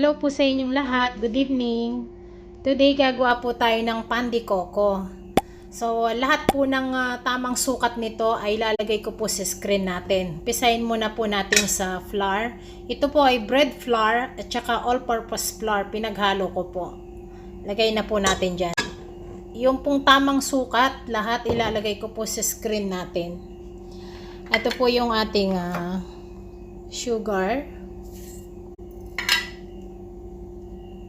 Hello po sa inyong lahat. Good evening. Today gagawa po tayo ng pan de coco. So, lahat po ng tamang sukat nito ay lalagay ko po sa screen natin. Pisahin muna po natin sa flour. Ito po ay bread flour at saka all-purpose flour. Pinaghalo ko po. Lagay na po natin dyan. Yung pong tamang sukat, lahat ilalagay ko po sa screen natin. Ito po yung ating sugar,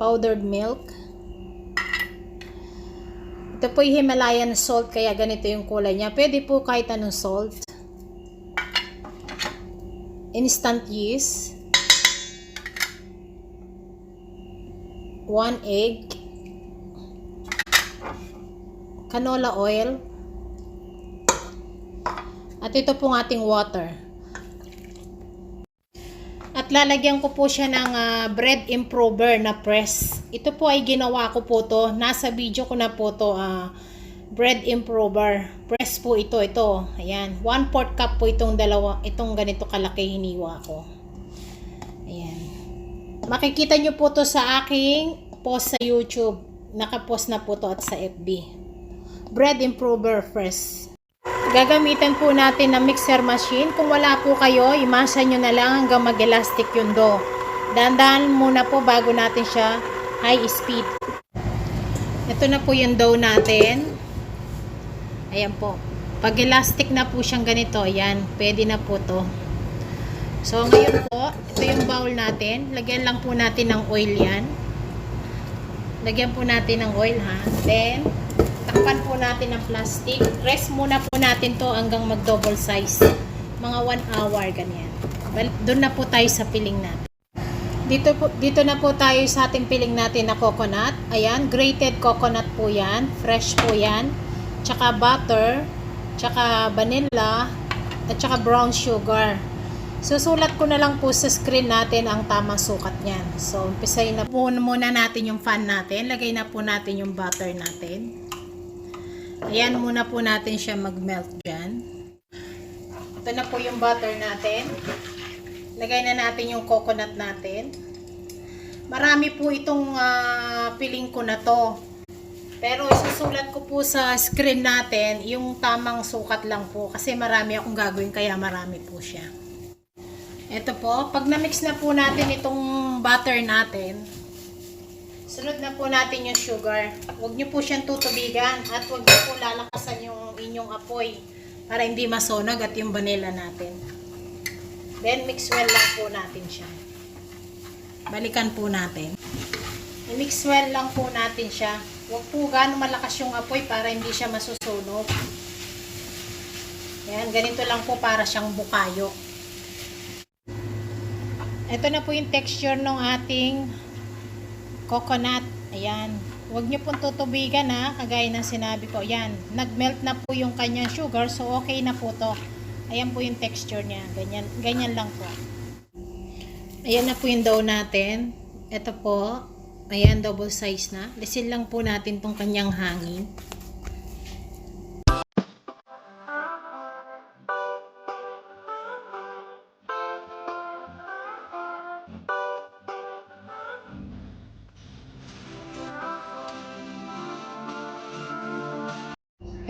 powdered milk. Ito po yung Himalayan salt, kaya ganito yung kulay niya. Pwede po kahit anong salt. Instant yeast. 1 egg. Canola oil. At ito pong ating water. At lalagyan ko po siya ng bread improver na press. Ito po ay ginawa ko po to. Nasa video ko na po to. Bread improver. Press po ito. Ayan. 1/4 cup po itong ganito kalaki hiniwa ko. Ayan. Makikita nyo po to sa aking post sa YouTube. Nakapost na po to at sa FB. Bread improver press. Gagamitan po natin ng mixer machine. Kung wala po kayo, imasa nyo na lang hanggang mag-elastic yung dough. Dahan-dahan muna po bago natin siya high speed. Ito na po yung dough natin. Ayan po. Pag elastic na po siyang ganito, ayan, pwede na po to. So, ngayon po, ito yung bowl natin. Lagyan lang po natin ng oil yan. Lagyan po natin ng oil, ha. Then, takpan po natin ng plastic. Rest muna po natin to hanggang mag double size. Mga 1 hour, ganyan. Doon na po tayo sa piling natin. Dito na po tayo sa ating piling natin na coconut. Ayan, grated coconut po yan. Fresh po yan. Tsaka butter. Tsaka vanilla. At tsaka brown sugar. Susulat ko na lang po sa screen natin ang tamang sukat niyan. So, umpisahin na po muna natin yung fan natin. Lagay na po natin yung butter natin. Ayan, muna po natin siya mag-melt dyan. Ito na po yung butter natin. Lagay na natin yung coconut natin. Marami po itong piling ko na to. Pero isusulat ko po sa screen natin yung tamang sukat lang po. Kasi marami akong gagawin kaya marami po siya. Ito po, pag na-mix na po natin itong butter natin, sunod na po natin yung sugar. Huwag nyo po siyang tutubigan at huwag nyo po lalakasan yung inyong apoy para hindi masunog at yung vanilla natin. Then mix well lang po natin siya. Balikan po natin. I-mix well lang po natin siya. Huwag po gaano malakas yung apoy para hindi siya masusunog. Ayan, ganito lang po para siyang bukayo. Ito na po yung texture ng ating coconut. Ayan. Huwag nyo pong tutubigan, ha. Kagaya ng sinabi ko. Ayan. Nag-melt na po yung kanyang sugar. So, okay na po to. Ayan po yung texture niya. Ganyan, ganyan lang po. Ayan na po yung dough natin. Ito po. Ayan, double size na. Lisin lang po natin tong kanyang hangin.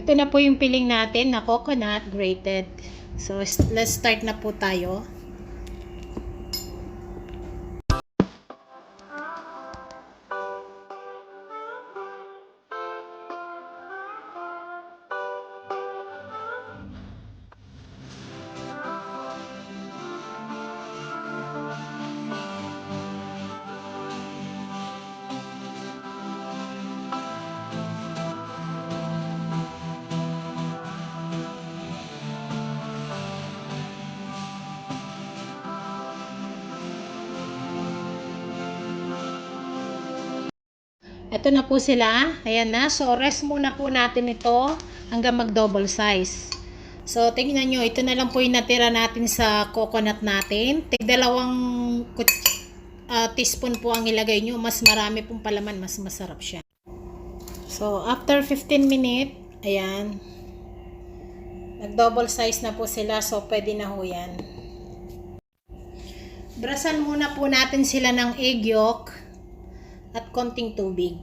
Ito na po yung piling natin na coconut grated. So, let's start na po tayo. Ito na po sila. Ayan na. So, rest muna po natin ito hanggang mag-double size. So, tingnan nyo. Ito na lang po yung natira natin sa coconut natin. Tig-dalawang teaspoon po ang ilagay nyo. Mas marami pong palaman. Mas masarap siya. So, after 15 minutes, ayan. Nag-double size na po sila. So, pwede na ho yan. Brasan muna po natin sila ng egg yolk at konting tubig.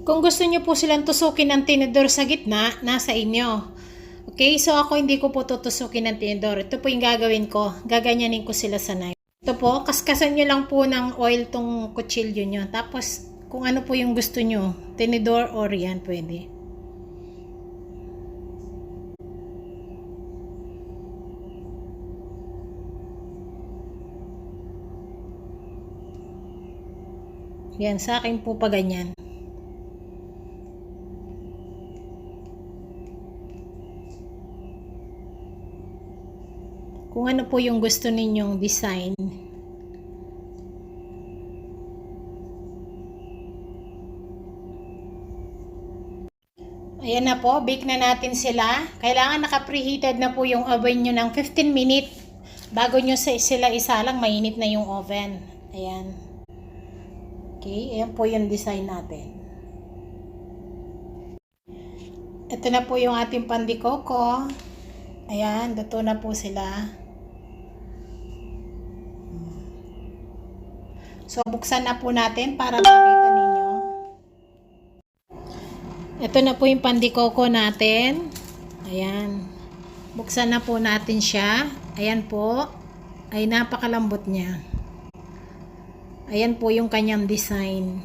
Kung gusto niyo po silang tusukin ng tinidor sa gitna, nasa inyo. Okay, so ako hindi ko po tutusukin ng tinidor. Ito po yung gagawin ko. Gaganyanin ko sila sa knife. Ito po, kaskasan nyo lang po ng oil tong kutsilyo nyo. Tapos, kung ano po yung gusto nyo, tinidor or yan, pwede. Yan, sa akin po pa ganyan. Kung ano po yung gusto ninyong design. Ayan na po, bake na natin sila. Kailangan naka-preheated na po yung oven nyo ng 15 minutes. Bago nyo sila isalang, mainit na yung oven. Ayan. Okay, ayan po yung design natin. Ito na po yung ating pandikoko. Ayan, luto na po sila. So, buksan na po natin para makita ninyo. Ito na po yung pandikoko natin. Ayan. Buksan na po natin siya. Ayan po. Ay, napakalambot niya. Ayan po yung kanyang design.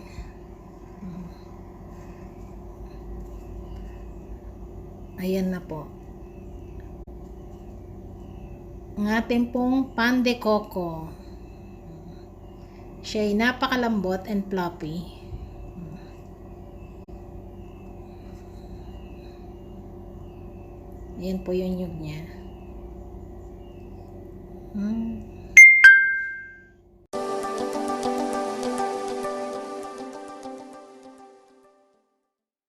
Ayan na po. Ang ating pong pan de coco. Siya ay napakalambot and fluffy. Ayan po yung nyug niya.